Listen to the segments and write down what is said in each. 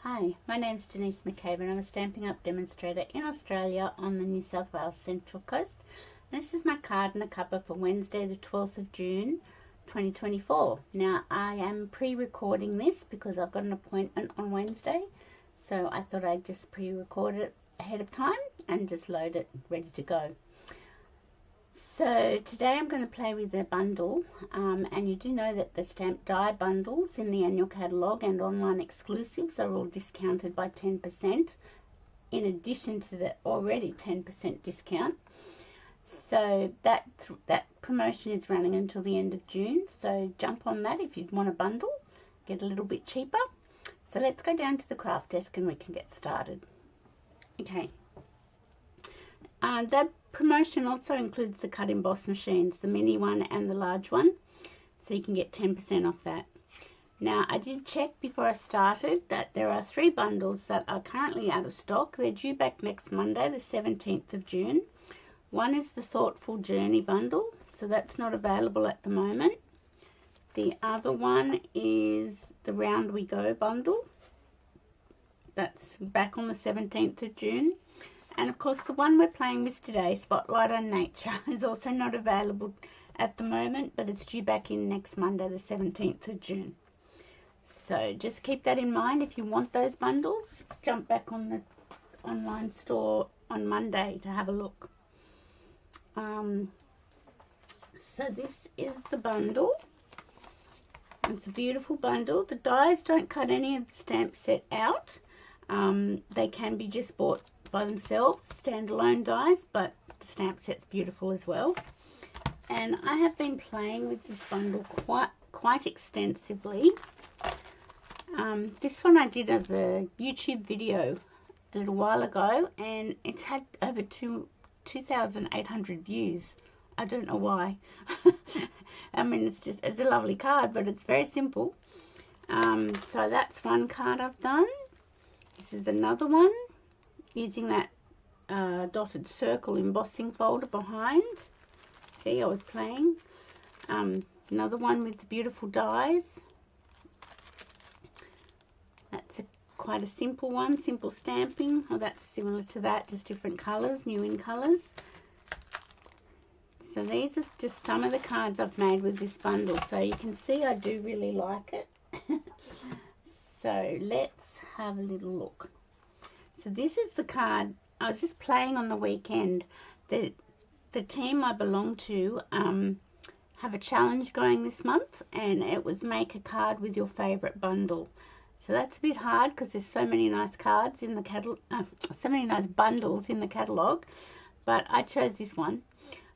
Hi, my name's Denise McCabe and I'm a Stampin' Up! Demonstrator in Australia on the New South Wales Central Coast. This is my card and a cuppa for Wednesday the 12th of June 2024. Now I am pre-recording this because I've got an appointment on Wednesday, so I thought I'd just pre-record it ahead of time and just load it ready to go. So today I'm going to play with the bundle, and you do know that the stamp die bundles in the annual catalogue and online exclusives are all discounted by 10% in addition to the already 10% discount. So that promotion is running until the end of June, so jump on that if you'd want a bundle, get a little bit cheaper. So let's go down to the craft desk and we can get started. Okay. That promotion also includes the cut emboss machines, the mini one and the large one, so you can get 10% off that. Now I did check before I started that there are 3 bundles that are currently out of stock. They're due back next Monday the 17th of June. One is the Thoughtful Journey bundle, so that's not available at the moment. The other one is the Round We Go bundle. That's back on the 17th of June. And of course the one we're playing with today, Spotlight on Nature, is also not available at the moment, but it's due back in next Monday the 17th of June. So just keep that in mind. If you want those bundles, jump back on the online store on Monday to have a look. So this is the bundle. It's a beautiful bundle. The dies don't cut any of the stamp set out. They can be just bought by themselves, standalone dies, but the stamp set's beautiful as well. And I have been playing with this bundle quite extensively. This one I did as a YouTube video a little while ago, and it's had over 2,800 views. I don't know why. I mean, it's a lovely card, but it's very simple. So that's one card I've done. This is another one, using that dotted circle embossing folder behind. See, I was playing. Another one with the beautiful dies. That's quite a simple one, simple stamping. Oh, that's similar to that, just different colours, new in colours. So these are just some of the cards I've made with this bundle. So you can see I do really like it. So let's have a little look. So this is the card. I was just playing on the weekend. The team I belong to have a challenge going this month, and it was make a card with your favourite bundle. So that's a bit hard because there's so many nice cards in the catalog, so many nice bundles in the catalogue, but I chose this one.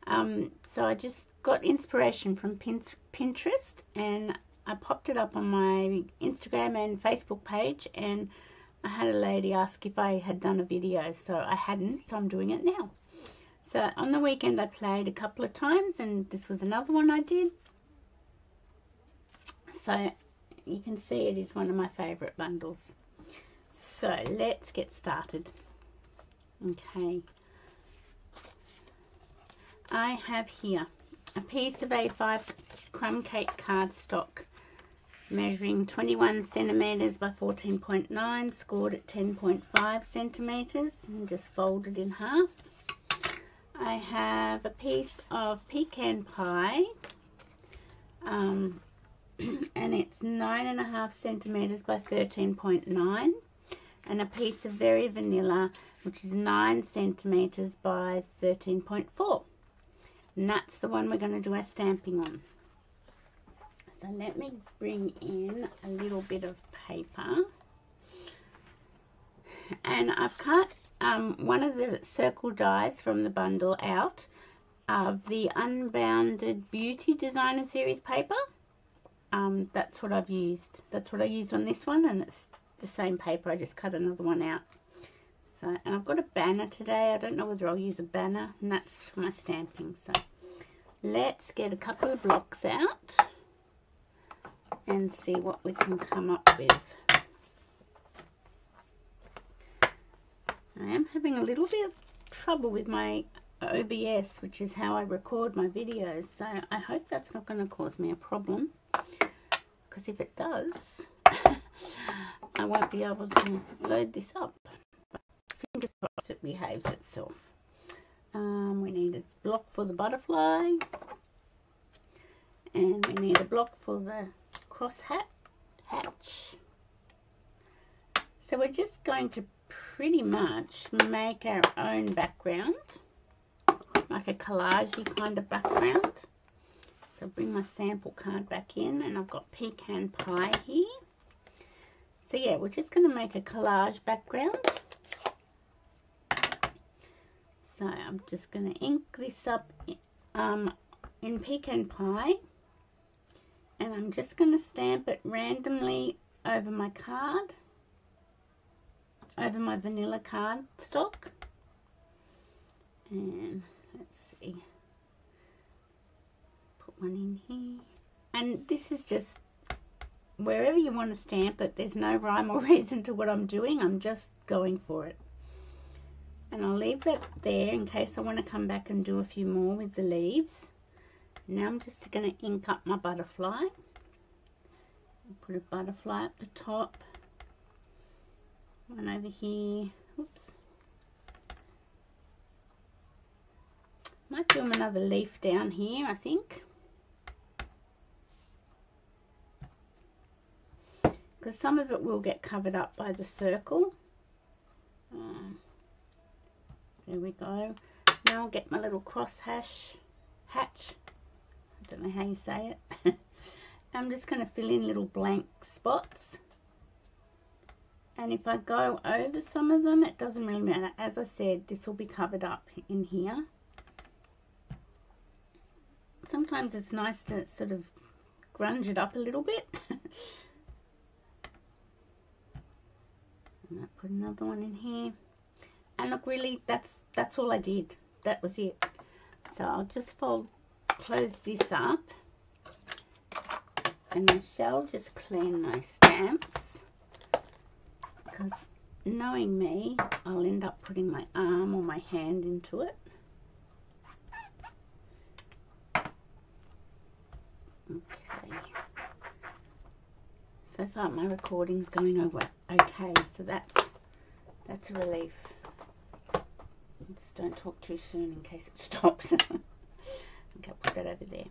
So I just got inspiration from Pinterest, and I popped it up on my Instagram and Facebook page, and I had a lady ask if I had done a video, so I hadn't, so I'm doing it now. So on the weekend I played a couple of times, and this was another one I did. So you can see it is one of my favourite bundles. So let's get started. Okay. I have here a piece of A5 crumb cake cardstock, measuring 21 centimetres by 14.9, scored at 10.5 centimetres, and just folded in half. I have a piece of pecan pie, and it's 9.5 centimetres by 13.9, and a piece of Very Vanilla, which is 9 centimetres by 13.4. And that's the one we're going to do our stamping on. So let me bring in a little bit of paper. And I've cut one of the circle dies from the bundle out of the Unbounded Beauty Designer Series paper. That's what I've used. That's what I used on this one, and it's the same paper. I just cut another one out. So, and I've got a banner today. I don't know whether I'll use a banner, and that's for my stamping. So let's get a couple of blocks out and see what we can come up with. I am having a little bit of trouble with my OBS, which is how I record my videos, so I hope that's not going to cause me a problem, because if it does I won't be able to load this up. But fingers crossed it behaves itself. We need a block for the butterfly, and we need a block for the cross hatch. So we're just going to pretty much make our own background, like a collage-y kind of background. So bring my sample card back in, and I've got pecan pie here. So yeah, we're just going to make a collage background. So I'm just going to ink this up in pecan pie, and I'm just going to stamp it randomly over my card, over my vanilla cardstock. And let's see, put one in here. And this is just wherever you want to stamp it. There's no rhyme or reason to what I'm doing. I'm just going for it. And I'll leave that there in case I want to come back and do a few more with the leaves. Now I'm just going to ink up my butterfly. Put a butterfly at the top. One over here. Oops. Might do another leaf down here, I think. Because some of it will get covered up by the circle. There we go. Now I'll get my little cross hatch. I don't know how you say it. I'm just going to fill in little blank spots. And if I go over some of them, it doesn't really matter. As I said, this will be covered up in here. Sometimes it's nice to sort of grunge it up a little bit. And I put another one in here. And look, really, that's all I did. That was it. So I'll just close this up. And I shall just clean my stamps. Because knowing me, I'll end up putting my arm or my hand into it. Okay. So far my recording's going over okay, so that's a relief. Just don't talk too soon in case it stops. Okay, I'll put that over there.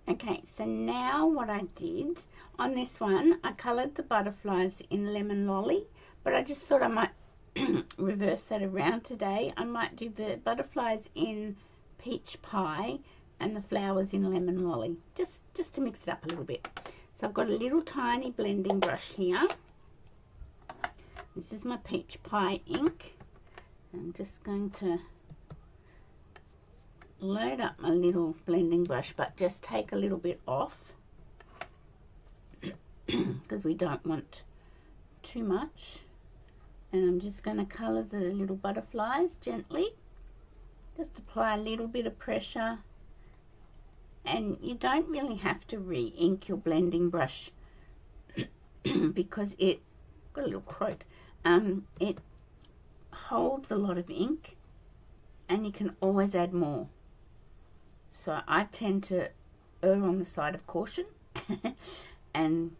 Okay, so now what I did on this one, I coloured the butterflies in Lemon Lolly, but I just thought I might reverse that around today. I might do the butterflies in Peach Pie and the flowers in Lemon Lolly, just to mix it up a little bit. So I've got a little tiny blending brush here. This is my Peach Pie ink. I'm just going to load up my little blending brush, but just take a little bit off because we don't want too much. And I'm just going to colour the little butterflies gently. Just apply a little bit of pressure. And you don't really have to re-ink your blending brush because it got a little croak. It holds a lot of ink, and you can always add more. So I tend to err on the side of caution and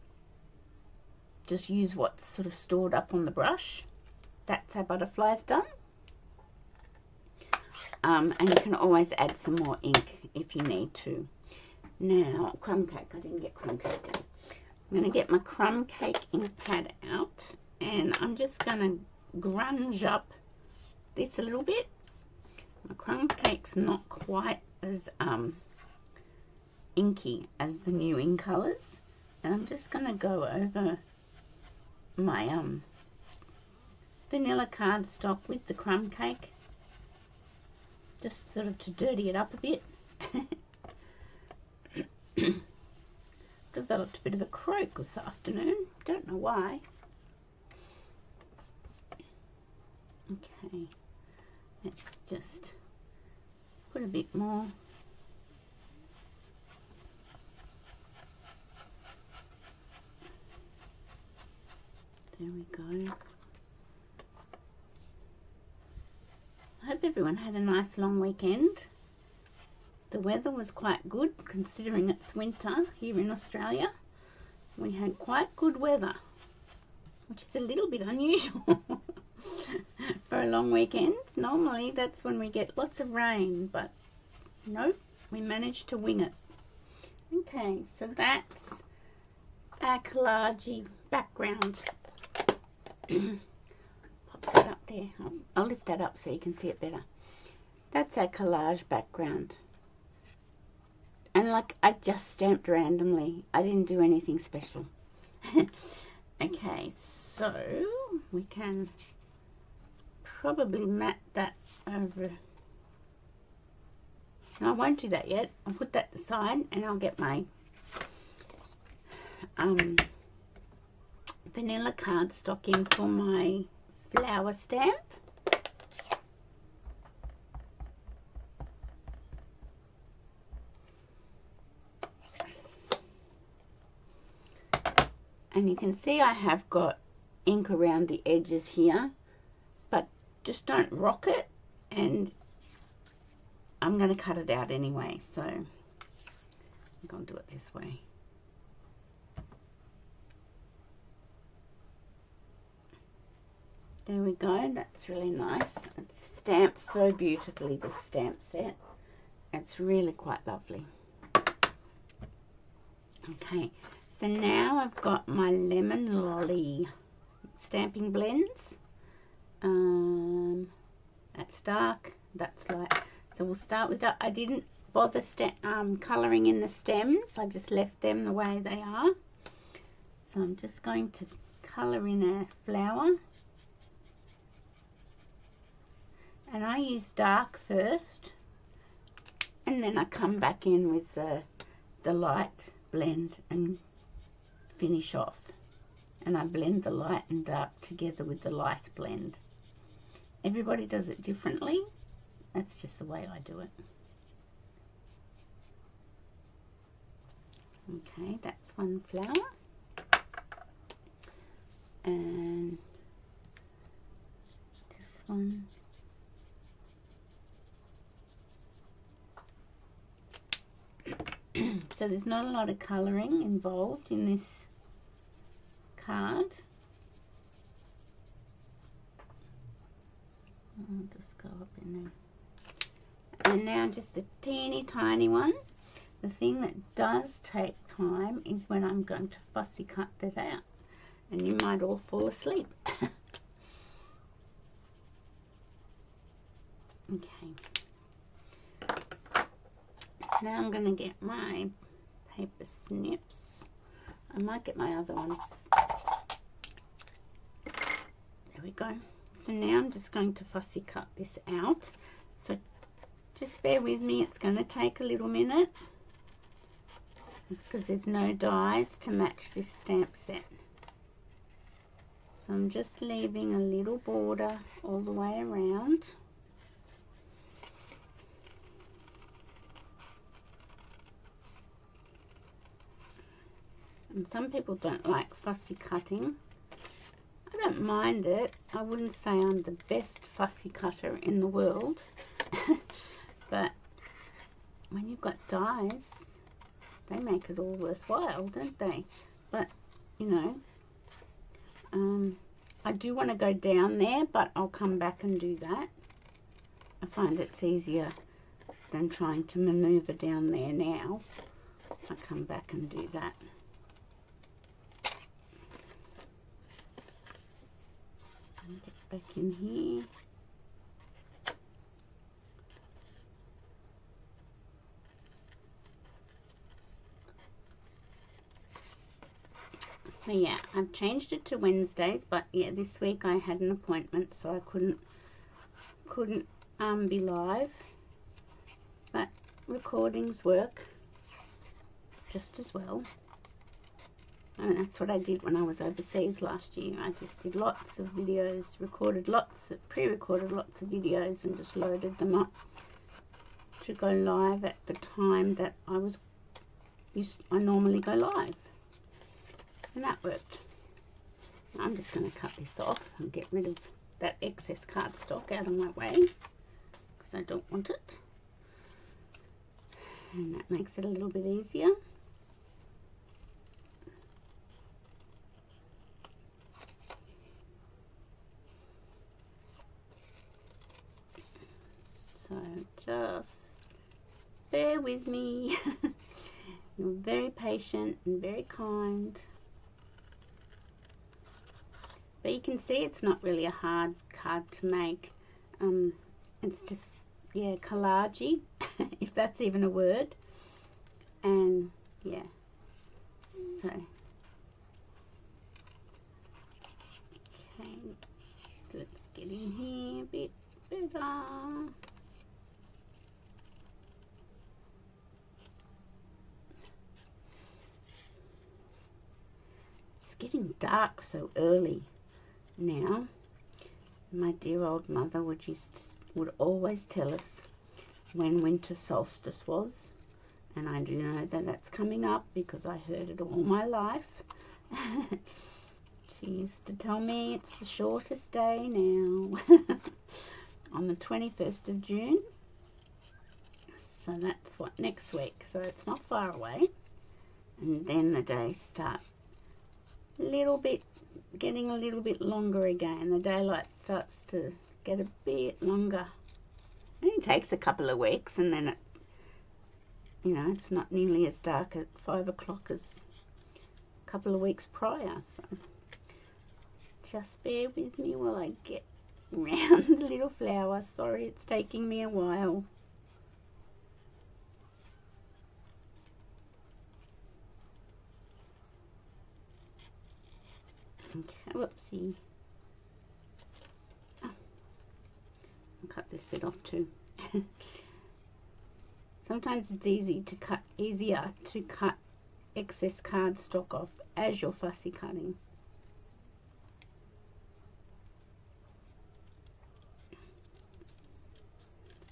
just use what's sort of stored up on the brush. That's how butterflies done. And you can always add some more ink if you need to. Now, crumb cake. I didn't get crumb cake. I'm going to get my crumb cake ink pad out, and I'm just going to grunge up this a little bit. My crumb cake's not quite as inky as the new ink colours, and I'm just going to go over my vanilla cardstock with the crumb cake, just sort of to dirty it up a bit. Developed a bit of a croak this afternoon, don't know why. Okay, let's just put a bit more. There we go. I hope everyone had a nice long weekend. The weather was quite good considering it's winter here in Australia. We had quite good weather. which is a little bit unusual for a long weekend. Normally that's when we get lots of rain, but nope, we managed to wing it. Okay, so that's our collage background. Pop that up there. I'll lift that up so you can see it better. That's our collage background. And like, I just stamped randomly. I didn't do anything special. Okay, so we can probably mat that over. No, I won't do that yet. I'll put that aside and I'll get my vanilla cardstock in for my flower stamp. And you can see I have got ink around the edges here, but just don't rock it, and I'm going to cut it out anyway, so I'm going to do it this way. There we go, that's really nice. It's stamped so beautifully, this stamp set. It's really quite lovely. Okay, so now I've got my Lemon Lolly stamping blends. That's dark, that's light. So we'll start with that. I didn't bother colouring in the stems. I just left them the way they are. So I'm just going to colour in a flower. And I use dark first, and then I come back in with the light blend and finish off. And I blend the light and dark together with the light blend. Everybody does it differently. That's just the way I do it. Okay, that's one flower. And this one. So there's not a lot of colouring involved in this card. I'll just go up in there. And now just a teeny tiny one. The thing that does take time is when I'm going to fussy cut that out. And you might all fall asleep. Okay. Now I'm going to get my paper snips. I might get my other ones. There we go. So now I'm just going to fussy cut this out. So just bear with me, it's going to take a little minute because there's no dies to match this stamp set. So I'm just leaving a little border all the way around. And some people don't like fussy cutting. I don't mind it. I wouldn't say I'm the best fussy cutter in the world. But when you've got dies, they make it all worthwhile, don't they? But, you know, I do want to go down there, but I'll come back and do that. I find it's easier than trying to maneuver down there now. I come back and do that. Get back in here. So yeah, I've changed it to Wednesdays, but yeah, this week I had an appointment, so I couldn't be live. But recordings work just as well. And that's what I did when I was overseas last year. I just did lots of videos, pre-recorded lots of videos and just loaded them up to go live at the time that I normally go live. And that worked. I'm just going to cut this off and get rid of that excess cardstock out of my way because I don't want it. And that makes it a little bit easier. just bear with me. You're very patient and very kind. But you can see it's not really a hard card to make. It's just, yeah, collagey, if that's even a word. And yeah, so okay, so let's get in here a bit better. It's getting dark so early now. My dear old mother would always tell us when winter solstice was, and I do know that that's coming up because I heard it all my life. She used to tell me it's the shortest day now. On the 21st of June. So that's what, next week, so it's not far away. And then the days start getting a little bit longer again. The daylight starts to get a bit longer. It only takes a couple of weeks, and then it's not nearly as dark at 5 o'clock as a couple of weeks prior. So just bear with me while I get around the little flower. Sorry, it's taking me a while. Okay, whoopsie. Oh, I'll cut this bit off too. Sometimes it's easier to cut excess cardstock off as you're fussy cutting.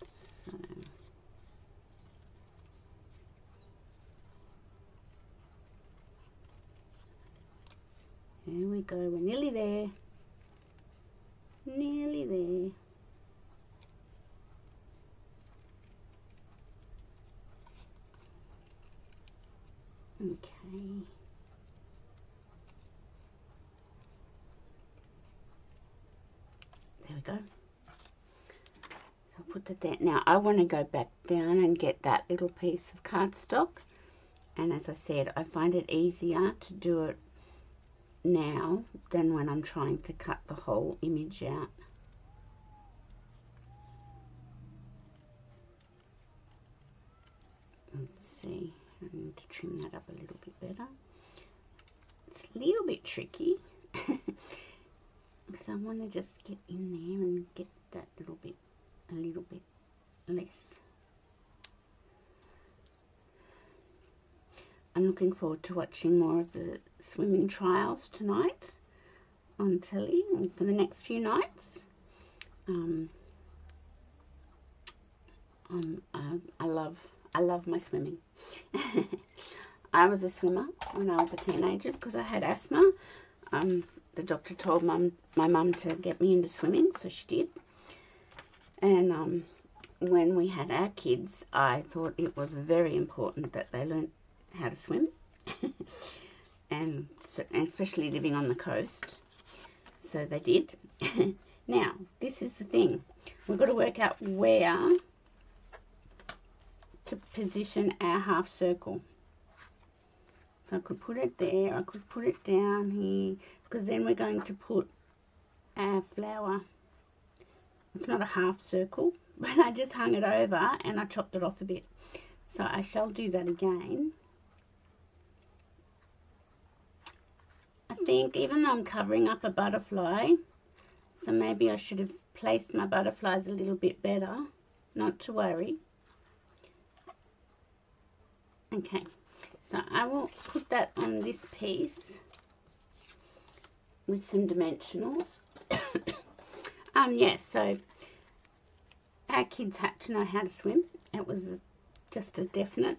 So there we go, we're nearly there. Nearly there. Okay. There we go. So I'll put that there. Now I want to go back down and get that little piece of cardstock. And as I said, I find it easier to do it now than when I'm trying to cut the whole image out. Let's see. I need to trim that up a little bit better. It's a little bit tricky because I want to just get in there and get that a little bit less. I'm looking forward to watching more of the swimming trials tonight on telly and for the next few nights. I love my swimming. I was a swimmer when I was a teenager because I had asthma. The doctor told my mum to get me into swimming, so she did. And when we had our kids, I thought it was very important that they learnt how to swim. and especially living on the coast. So they did. Now, this is the thing. We've got to work out where to position our half circle. So I could put it there, I could put it down here, because then we're going to put our flower. It's not a half circle, but I just hung it over and I chopped it off a bit. So I shall do that again. I think even though I'm covering up a butterfly, so maybe I should have placed my butterflies a little bit better. Not to worry. Okay, so I will put that on this piece with some dimensionals. Yes, so our kids had to know how to swim. It was just a definite.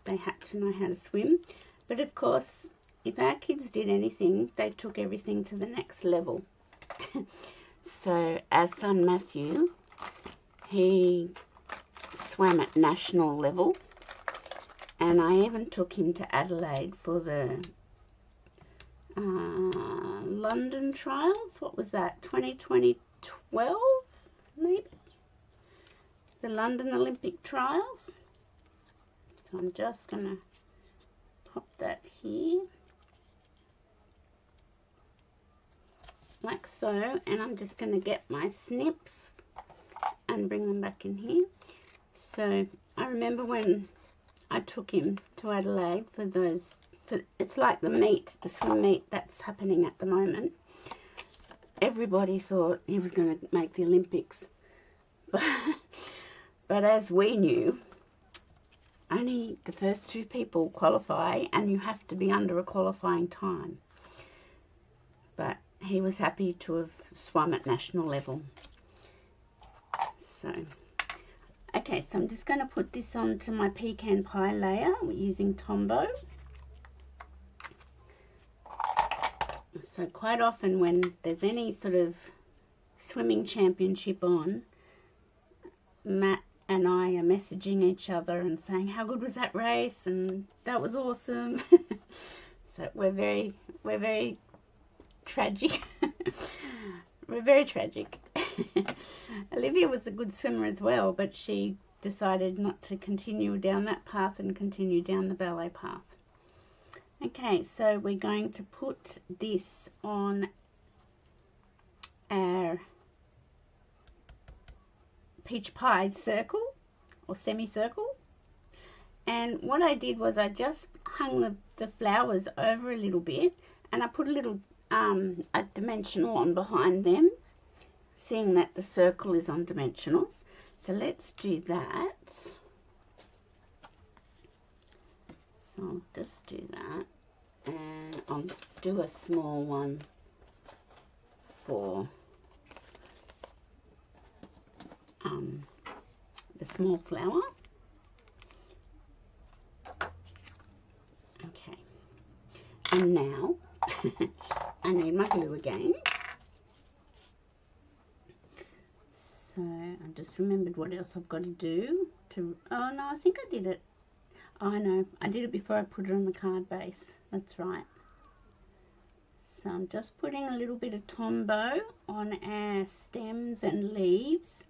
They had to know how to swim. But of course, if our kids did anything, they took everything to the next level. So our son Matthew, he swam at national level. And I even took him to Adelaide for the London trials. What was that? 2012, maybe? the London Olympic trials. So I'm just going to pop that here. Like so. And I'm just going to get my snips and bring them back in here. So I remember when I took him to Adelaide for those, it's like the swim meet that's happening at the moment. Everybody thought he was going to make the Olympics. But as we knew, only the first 2 people qualify, and you have to be under a qualifying time. But he was happy to have swum at national level. So, okay, so I'm just going to put this onto my pecan pie layer using Tombow. So quite often when there's any sort of swimming championship on, Matt and I are messaging each other and saying, how good was that race? And that was awesome. So we're very tragic. We're very tragic. Olivia was a good swimmer as well, but she decided not to continue down that path and continue down the ballet path. Okay, so we're going to put this on our peach pie circle or semicircle. And what I did was I just hung the flowers over a little bit, and I put a little a dimensional on behind them, seeing that the circle is on dimensionals. So let's do that. So I'll just do that, and I'll do a small one for the small flower. Okay, and now I need my glue again. So I just remembered what else I've got to do to, oh no, I think I did it. Oh no, I did it before I put it on the card base. That's right. So I'm just putting a little bit of Tombow on our stems and leaves.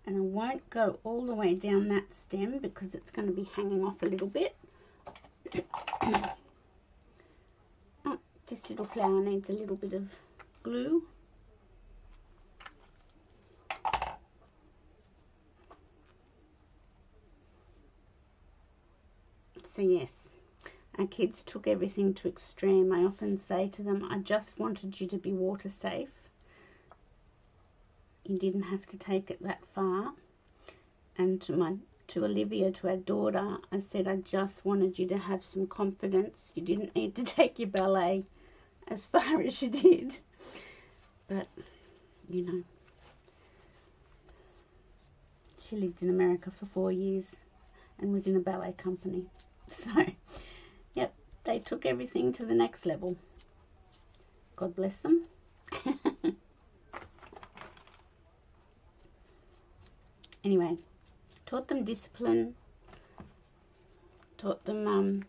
And I won't go all the way down that stem because it's going to be hanging off a little bit. Oh, this little flower needs a little bit of glue. So yes, our kids took everything to extreme. I often say to them, I just wanted you to be water safe. You didn't have to take it that far. And to Olivia, to our daughter, I said, I just wanted you to have some confidence. You didn't need to take your ballet as far as you did. But, you know, she lived in America for 4 years and was in a ballet company. So, yep, they took everything to the next level. God bless them. Anyway, taught them discipline, taught them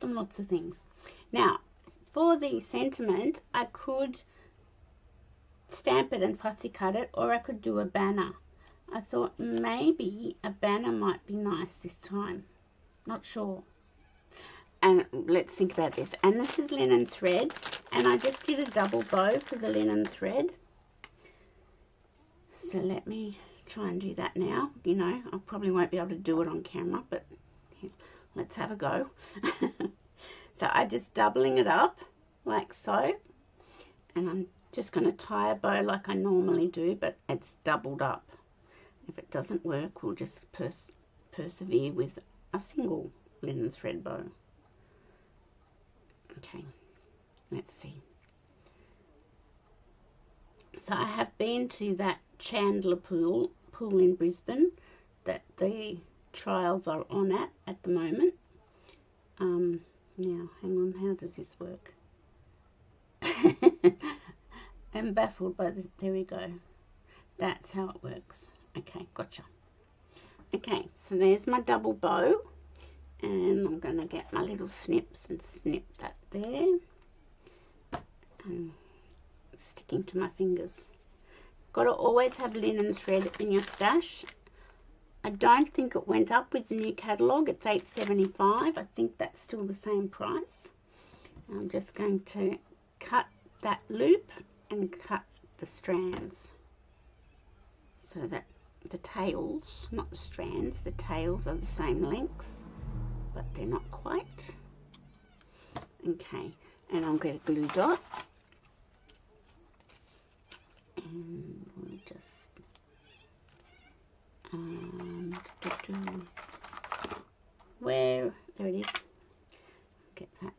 lots of things. Now, for the sentiment, I could stamp it and fussy cut it, or I could do a banner. I thought maybe a banner might be nice this time. Not sure. And let's think about this. And this is linen thread, and I just did a double bow for the linen thread. So let me try and do that now. You know, I probably won't be able to do it on camera, but here, let's have a go. So I'm just doubling it up like so, and I'm just going to tie a bow like I normally do, but it's doubled up. If it doesn't work, we'll just persevere with a single linen thread bow. Okay, let's see. So I have been to that Chandler pool in Brisbane that the trials are on at the moment. Now, hang on, how does this work? I'm baffled by this. There we go. That's how it works. Okay, gotcha. Okay, so there's my double bow, and I'm going to get my little snips and snip that there. And sticking to my fingers. Got to always have linen thread in your stash. I don't think it went up with the new catalogue. It's $8.75. I think that's still the same price. I'm just going to cut that loop and cut the strands so that the tails, not the strands, the tails are the same length, but they're not quite. Okay, and I'll get a glue dot and we'll just there it is. Get that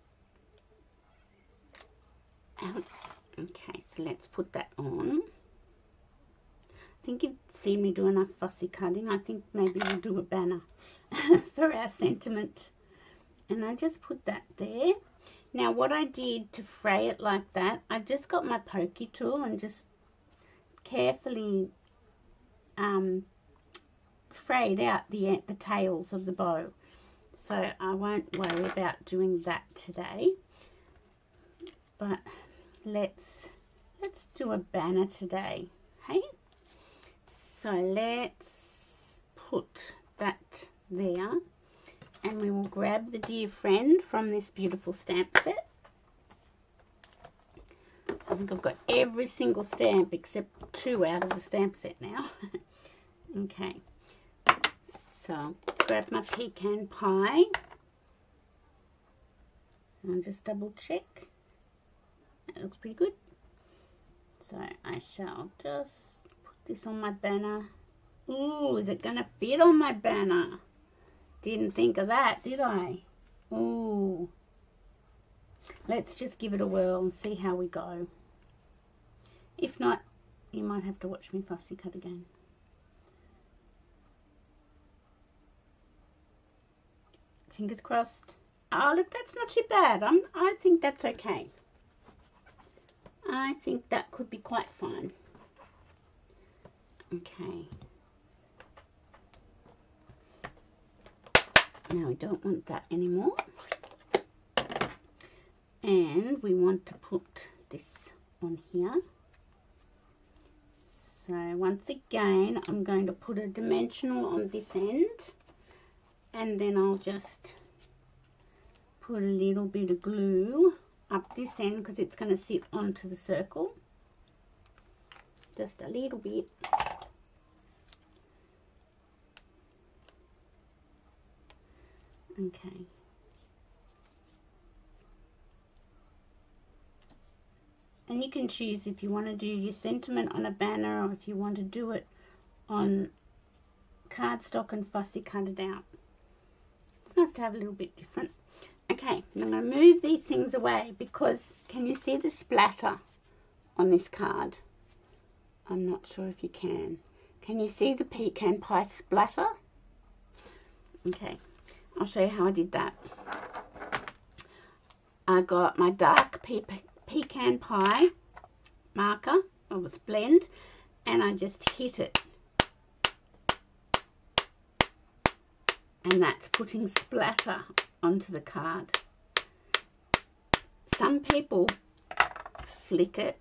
out. Okay, so let's put that on. I think you've seen me do enough fussy cutting. I think maybe we'll do a banner for our sentiment. And I just put that there. Now what I did to fray it like that, I just got my pokey tool and just carefully frayed out the tails of the bow. So I won't worry about doing that today. But let's do a banner today, hey? So let's put that there, and we will grab the dear friend from this beautiful stamp set. I think I've got every single stamp except 2 out of the stamp set now. Okay, so I'll grab my pecan pie. I'll just double check. That looks pretty good. So I shall just put this on my banner. Ooh, is it going to fit on my banner? Didn't think of that, did I? Ooh. Let's just give it a whirl and see how we go. If not, you might have to watch me fussy cut again. Fingers crossed. Oh, look, that's not too bad. I think that's okay. I think that could be quite fine. Okay. Now we don't want that anymore. And we want to put this on here. So once again, I'm going to put a dimensional on this end. And then I'll just put a little bit of glue up this end because it's going to sit onto the circle. Just a little bit. Okay. And you can choose if you want to do your sentiment on a banner or if you want to do it on cardstock and fussy cut it out. It's nice to have a little bit different. Okay, I'm going to move these things away because can you see the splatter on this card? I'm not sure if you can. Can you see the pecan pie splatter? Okay, I'll show you how I did that. I got my dark pecan pie marker, or was blend, and I just hit it. And that's putting splatter onto the card. Some people flick it,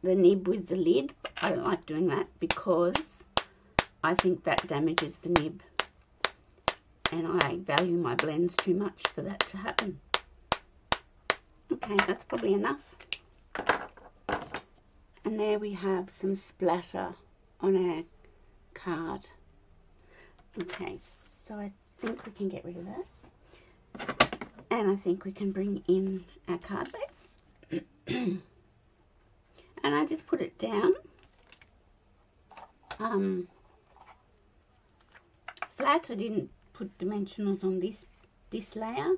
the nib with the lid. I don't like doing that because I think that damages the nib. And I value my blends too much for that to happen. Okay, that's probably enough. And there we have some splatter on our card. Okay, so I think we can get rid of that. And I think we can bring in our card base. And I just put it down flat. I didn't put dimensionals on this layer.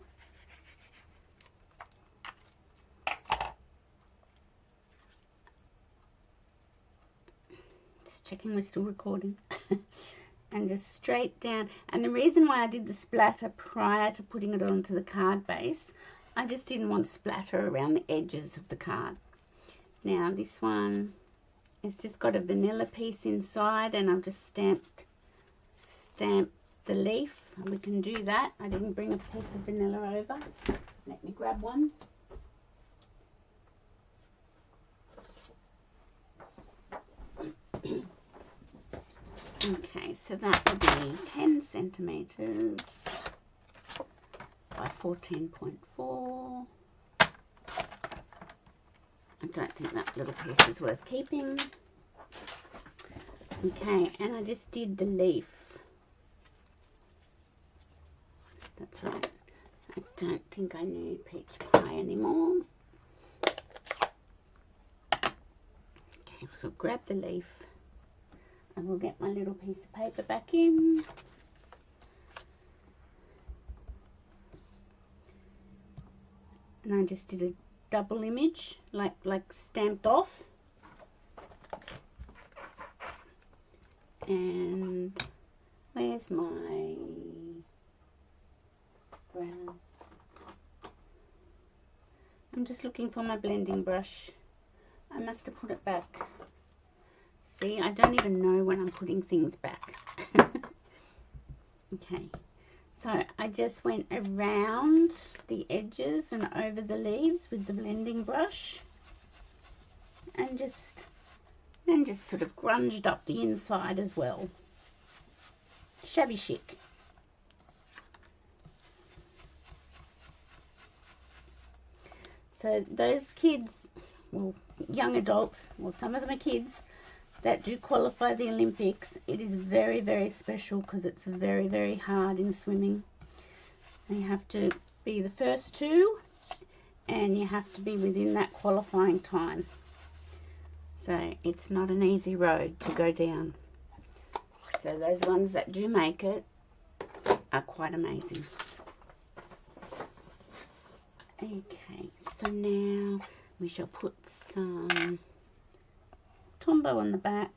Just checking we're still recording. And just straight down. And the reason why I did the splatter prior to putting it onto the card base, I just didn't want splatter around the edges of the card. Now this one, it's just got a vanilla piece inside, and I've just stamped the leaf. We can do that. I didn't bring a piece of vanilla over. Let me grab one. Okay, So that would be 10 centimetres by 14.4. I don't think that little piece is worth keeping. Okay, and I just did the leaf. That's right. I don't think I need peach pie anymore. Okay, so grab the leaf and we'll get my little piece of paper back in. And I just did a double image, like stamped off. And where's my brown? I'm just looking for my blending brush. I must have put it back. See, I don't even know when I'm putting things back. Okay, so I just went around the edges and over the leaves with the blending brush and just sort of grunged up the inside as well. Shabby chic. So those kids, well, young adults, well, some of them are kids, that do qualify the Olympics, it is very, very special because it's very, very hard in swimming. You have to be the first two and you have to be within that qualifying time. So it's not an easy road to go down. So those ones that do make it are quite amazing. Okay, so now we shall put some Tombow on the back.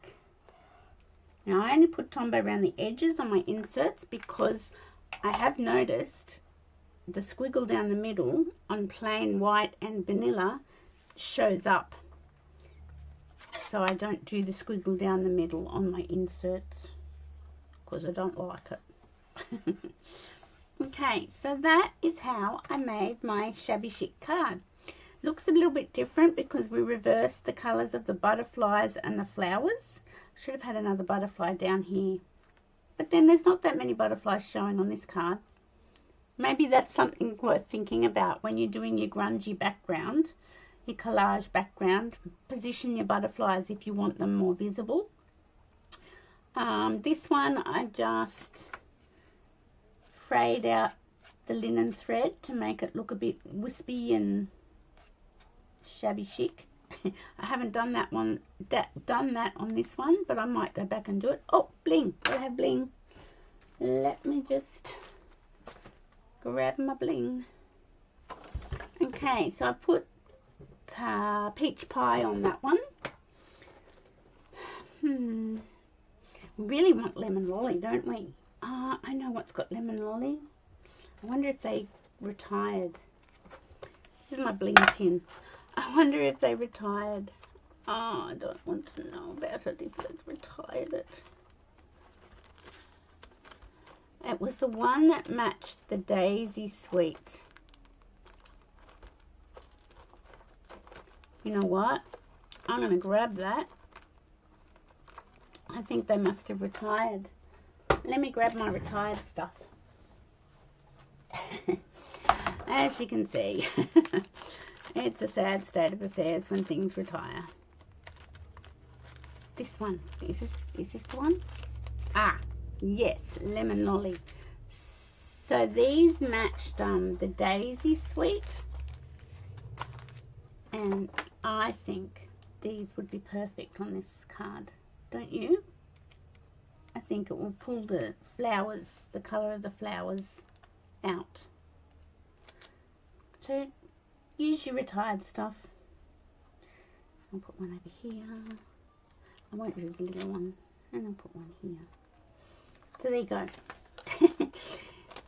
Now I only put Tombow around the edges on my inserts because I have noticed the squiggle down the middle on plain white and vanilla shows up. So I don't do the squiggle down the middle on my inserts because I don't like it. Okay, so that is how I made my Shabby Chic card. Looks a little bit different because we reversed the colours of the butterflies and the flowers. Should have had another butterfly down here. But then there's not that many butterflies showing on this card. Maybe that's something worth thinking about when you're doing your grungy background, your collage background. Position your butterflies if you want them more visible. This one I just frayed out the linen thread to make it look a bit wispy and shabby chic. I haven't done that on this one, but I might go back and do it. Oh, bling! I have bling. Let me just grab my bling. Okay, so I put peach pie on that one. We really want lemon lolly, don't we? I know what's got lemon lolly. I wonder if they retired. This is my bling tin. I wonder if they retired. Oh, I don't want to know about it if they've retired it. It was the one that matched the Daisy Sweet. You know what? I'm going to grab that. I think they must have retired. Let me grab my retired stuff. As you can see, it's a sad state of affairs when things retire. This one, is this the one? Ah, yes, lemon lolly. So these matched the Daisy Sweet, and I think these would be perfect on this card, don't you? I think it will pull the flowers, the colour of the flowers out. So use your retired stuff. I'll put one over here. I won't do the little one, and I'll put one here. So there you go.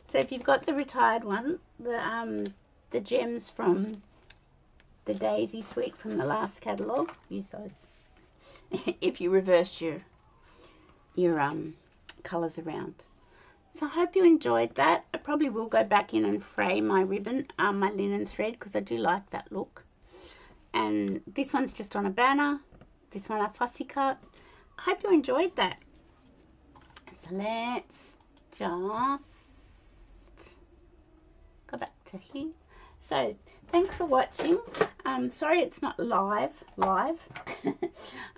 So if you've got the retired one, the gems from the Daisy Sweet from the last catalogue, use those. If you reverse your colours around. So I hope you enjoyed that. I probably will go back in and fray my ribbon, my linen thread, because I do like that look. And this one's just on a banner. This one I fussy cut. I hope you enjoyed that. So So let's just go back to here. So thanks for watching. Sorry it's not live.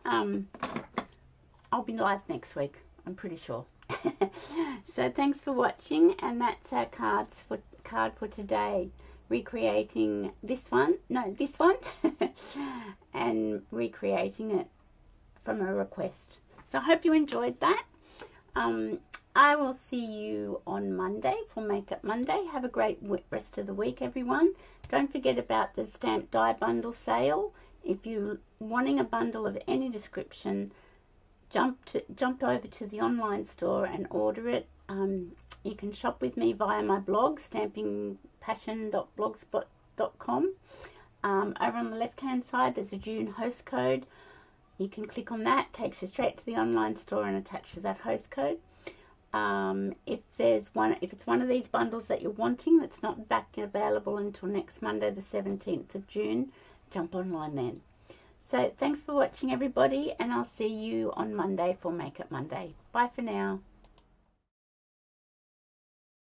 I'll be live next week, I'm pretty sure. So thanks for watching, and that's our card for today. Recreating this one and recreating it from a request. So I hope you enjoyed that. I will see you on Monday for Makeup Monday. Have a great rest of the week, everyone. Don't forget about the stamp die bundle sale. If you're wanting a bundle of any description, jump over to the online store and order it. You can shop with me via my blog, stampingpassion.blogspot.com. Over on the left hand side there's a June host code. You can click on that, takes you straight to the online store and attaches that host code. If it's one of these bundles that you're wanting that's not back available until next Monday the 17th of June, jump online then. So thanks for watching, everybody, and I'll see you on Monday for Makeup Monday. Bye for now.